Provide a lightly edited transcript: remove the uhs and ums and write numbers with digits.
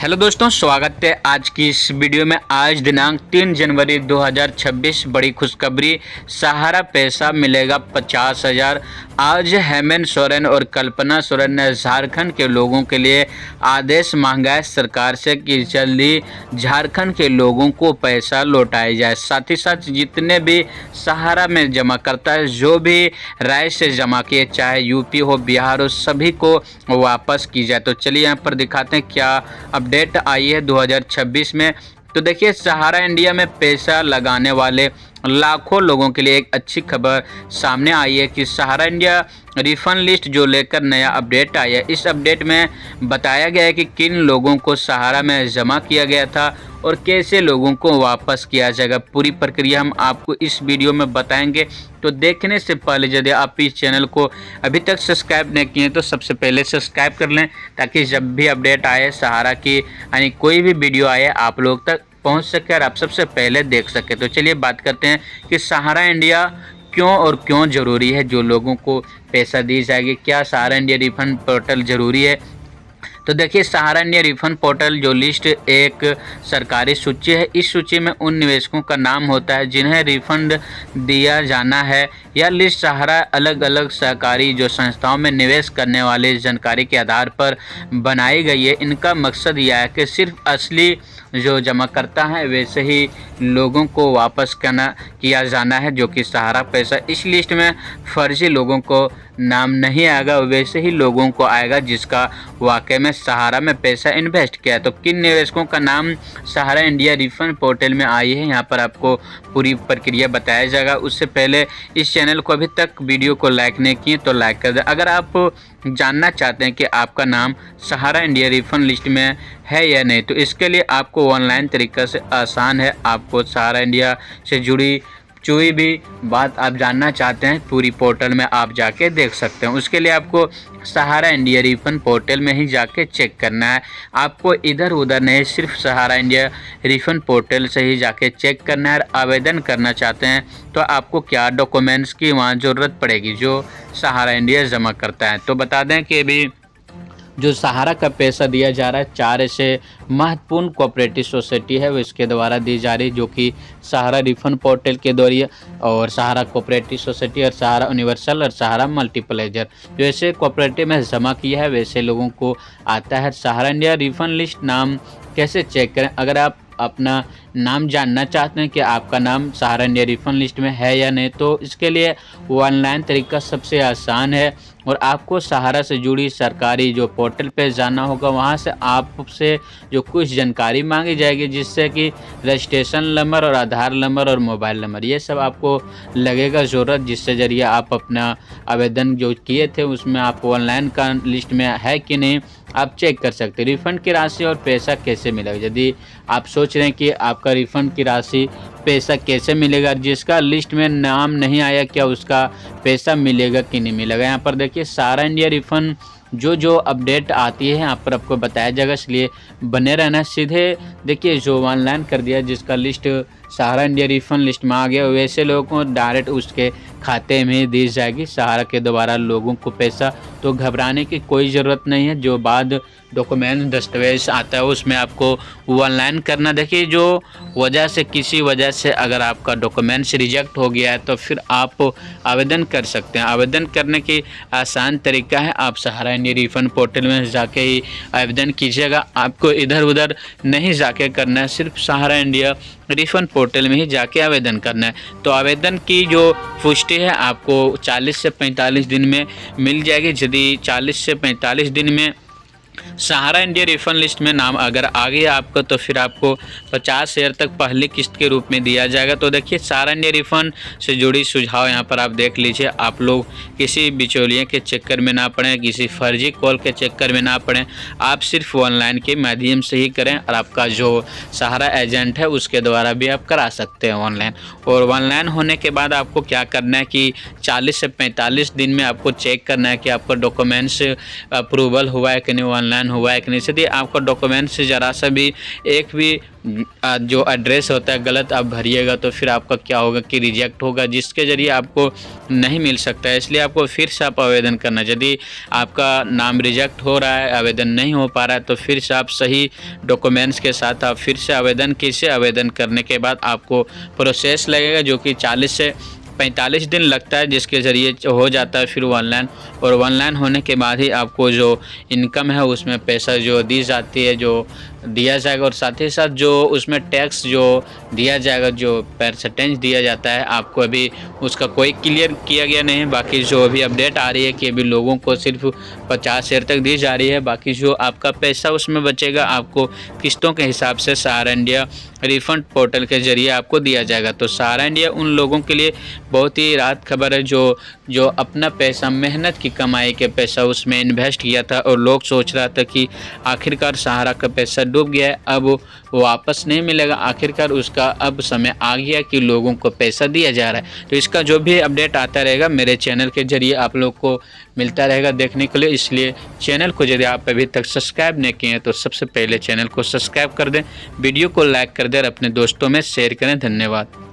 Hello दोस्तों, स्वागत है आज की इस वीडियो में। आज दिनांक 3 जनवरी 2026, बड़ी खुशखबरी, सहारा पैसा मिलेगा 50,000। आज हेमंत सोरेन और कल्पना सोरेन ने झारखंड के लोगों के लिए आदेश मांगा है सरकार से कि जल्दी झारखंड के लोगों को पैसा लौटाया जाए। साथ ही साथ जितने भी सहारा में जमा करता है, जो भी राय से जमा किए, चाहे यूपी हो, बिहार हो, सभी को वापस की जाए। तो चलिए यहाँ पर दिखाते हैं क्या अपडेट आई है 2026 में। तो देखिए, सहारा इंडिया में पैसा लगाने वाले लाखों लोगों के लिए एक अच्छी खबर सामने आई है कि सहारा इंडिया रिफंड लिस्ट जो लेकर नया अपडेट आया है। इस अपडेट में बताया गया है कि किन लोगों को सहारा में जमा किया गया था और कैसे लोगों को वापस किया जाएगा। पूरी प्रक्रिया हम आपको इस वीडियो में बताएंगे। तो देखने से पहले यदि आप इस चैनल को अभी तक सब्सक्राइब नहीं किए तो सबसे पहले सब्सक्राइब कर लें, ताकि जब भी अपडेट आए सहारा की, यानी कोई भी वीडियो आए, आप लोग तक पहुंच सके और आप सबसे पहले देख सके। तो चलिए बात करते हैं कि सहारा इंडिया क्यों और क्यों ज़रूरी है, जो लोगों को पैसा दी जाएगी। क्या सहारा इंडिया रिफंड पोर्टल ज़रूरी है? तो देखिए, सहारा इंडिया रिफंड पोर्टल जो लिस्ट एक सरकारी सूची है। इस सूची में उन निवेशकों का नाम होता है जिन्हें रिफंड दिया जाना है। यह लिस्ट सहारा अलग अलग सहकारी जो संस्थाओं में निवेश करने वाले जानकारी के आधार पर बनाई गई है। इनका मकसद यह है कि सिर्फ असली जो जमा करता है वैसे ही लोगों को वापस किया जाना है, जो कि सहारा पैसा। इस लिस्ट में फर्जी लोगों को नाम नहीं आएगा, वैसे ही लोगों को आएगा जिसका वाकई में सहारा में पैसा इन्वेस्ट किया। तो किन निवेशकों का नाम सहारा इंडिया रिफंड पोर्टल में आई है, यहाँ पर आपको पूरी प्रक्रिया बताया जाएगा। उससे पहले इस चैनल को अभी तक वीडियो को लाइक नहीं किए तो लाइक कर दें। अगर आप जानना चाहते हैं कि आपका नाम सहारा इंडिया रिफंड लिस्ट में है या नहीं, तो इसके लिए आपको ऑनलाइन तरीका से आसान है। आपको सहारा इंडिया से जुड़ी कोई भी बात आप जानना चाहते हैं, पूरी पोर्टल में आप जाके देख सकते हैं। उसके लिए आपको सहारा इंडिया रिफंड पोर्टल में ही जाके चेक करना है। आपको इधर उधर नहीं, सिर्फ सहारा इंडिया रिफंड पोर्टल से ही जाके चेक करना है। और आवेदन करना चाहते हैं तो आपको क्या डॉक्यूमेंट्स की वहाँ ज़रूरत पड़ेगी जो सहारा इंडिया जमा करता है। तो बता दें कि अभी जो सहारा का पैसा दिया जा रहा है, 4 ऐसे महत्वपूर्ण कोऑपरेटिव सोसाइटी है वो इसके द्वारा दी जा रही है, जो कि सहारा रिफंड पोर्टल के द्वारा, और सहारा कोऑपरेटिव सोसाइटी और सहारा यूनिवर्सल और सहारा मल्टीप्लेजर। जो ऐसे कोऑपरेटिव में जमा किया है वैसे लोगों को आता है। सहारा इंडिया रिफंड लिस्ट नाम कैसे चेक करें? अगर आप अपना नाम जानना चाहते हैं कि आपका नाम सहारा इंडिया रिफंड लिस्ट में है या नहीं, तो इसके लिए ऑनलाइन तरीका सबसे आसान है। और आपको सहारा से जुड़ी सरकारी जो पोर्टल पे जाना होगा, वहाँ से आपसे जो कुछ जानकारी मांगी जाएगी, जिससे कि रजिस्ट्रेशन नंबर और आधार नंबर और मोबाइल नंबर, ये सब आपको लगेगा ज़रूरत, जिससे ज़रिए आप अपना आवेदन जो किए थे उसमें आप ऑनलाइन का लिस्ट में है कि नहीं आप चेक कर सकते हैं। रिफ़ंड की राशि और पैसा कैसे मिलेगा? यदि आप सोच रहे हैं कि आपका रिफ़ंड की राशि पैसा कैसे मिलेगा, जिसका लिस्ट में नाम नहीं आया, क्या उसका पैसा मिलेगा कि नहीं मिलेगा? यहाँ पर देखिए, सहारा इंडिया रिफ़ंड जो अपडेट आती है यहाँ पर आपको बताया जाएगा, इसलिए बने रहना। सीधे देखिए, जो ऑनलाइन कर दिया, जिसका लिस्ट सहारा इंडिया रिफंड लिस्ट में आ गया, वैसे लोगों को डायरेक्ट उसके खाते में दी जाएगी सहारा के द्वारा लोगों को पैसा। तो घबराने की कोई ज़रूरत नहीं है। जो बाद डॉक्यूमेंट दस्तावेज आता है उसमें आपको ऑनलाइन करना। देखिए, जो वजह से, किसी वजह से अगर आपका डॉक्यूमेंट्स रिजेक्ट हो गया है तो फिर आप आवेदन कर सकते हैं। आवेदन करने की आसान तरीका है, आप सहारा इंडिया रिफंड पोर्टल में जाके ही आवेदन कीजिएगा। आपको इधर उधर नहीं जाके करना है, सिर्फ सहारा इंडिया रिफंड पोर्टल में ही जाके आवेदन करना है। तो आवेदन की जो पुष्टि है आपको 40 से 45 दिन में मिल जाएगी। यदि 40 से 45 दिन में सहारा इंडिया रिफंड लिस्ट में नाम अगर आ गया आपको, तो फिर आपको 50,000 तक पहली किस्त के रूप में दिया जाएगा। तो देखिए, सहारा इंडिया रिफंड से जुड़ी सुझाव यहाँ पर आप देख लीजिए। आप लोग किसी बिचौलिए के चक्कर में ना पड़ें, किसी फर्जी कॉल के चक्कर में ना पड़ें। आप सिर्फ ऑनलाइन के माध्यम से ही करें, और आपका जो सहारा एजेंट है उसके द्वारा भी आप करा सकते हैं ऑनलाइन। और ऑनलाइन होने के बाद आपको क्या करना है कि 40 से 45 दिन में आपको चेक करना है कि आपका डॉक्यूमेंट्स अप्रूवल हुआ है कि नहीं, ऑनलाइन हुआ है कि नहीं। यदि आपका डॉक्यूमेंट्स से ज़रा सा भी एक भी जो एड्रेस होता है गलत आप भरिएगा तो फिर आपका क्या होगा कि रिजेक्ट होगा, जिसके ज़रिए आपको नहीं मिल सकता है। इसलिए आपको फिर से आप आवेदन करना। यदि आपका नाम रिजेक्ट हो रहा है, आवेदन नहीं हो पा रहा है, तो फिर से आप सही डॉक्यूमेंट्स के साथ आप फिर से आवेदन कीजिए। आवेदन करने के बाद आपको प्रोसेस लगेगा जो कि 40 से 45 दिन लगता है, जिसके ज़रिए हो जाता है फिर ऑनलाइन। और ऑनलाइन होने के बाद ही आपको जो इनकम है उसमें पैसा जो दी जाती है जो दिया जाएगा, और साथ ही साथ जो उसमें टैक्स जो दिया जाएगा, जो परसेंटेज दिया जाता है, आपको अभी उसका कोई क्लियर किया गया नहीं है। बाकी जो अभी अपडेट आ रही है कि अभी लोगों को सिर्फ 50 शेयर तक दी जा रही है। बाकी जो आपका पैसा उसमें बचेगा आपको किस्तों के हिसाब से सहारा इंडिया रिफंड पोर्टल के ज़रिए आपको दिया जाएगा। तो सहारा इंडिया उन लोगों के लिए बहुत ही राहत खबर है जो अपना पैसा, मेहनत की कमाई के पैसा उसमें इन्वेस्ट किया था और लोग सोच रहा था कि आखिरकार सहारा का पैसा डूब गया है, अब वापस नहीं मिलेगा। आखिरकार उसका अब समय आ गया कि लोगों को पैसा दिया जा रहा है। तो इसका जो भी अपडेट आता रहेगा मेरे चैनल के ज़रिए आप लोग को मिलता रहेगा देखने के लिए। इसलिए चैनल को यदि आप अभी तक सब्सक्राइब नहीं किए हैं तो सबसे पहले चैनल को सब्सक्राइब कर दें, वीडियो को लाइक कर दें और अपने दोस्तों में शेयर करें। धन्यवाद।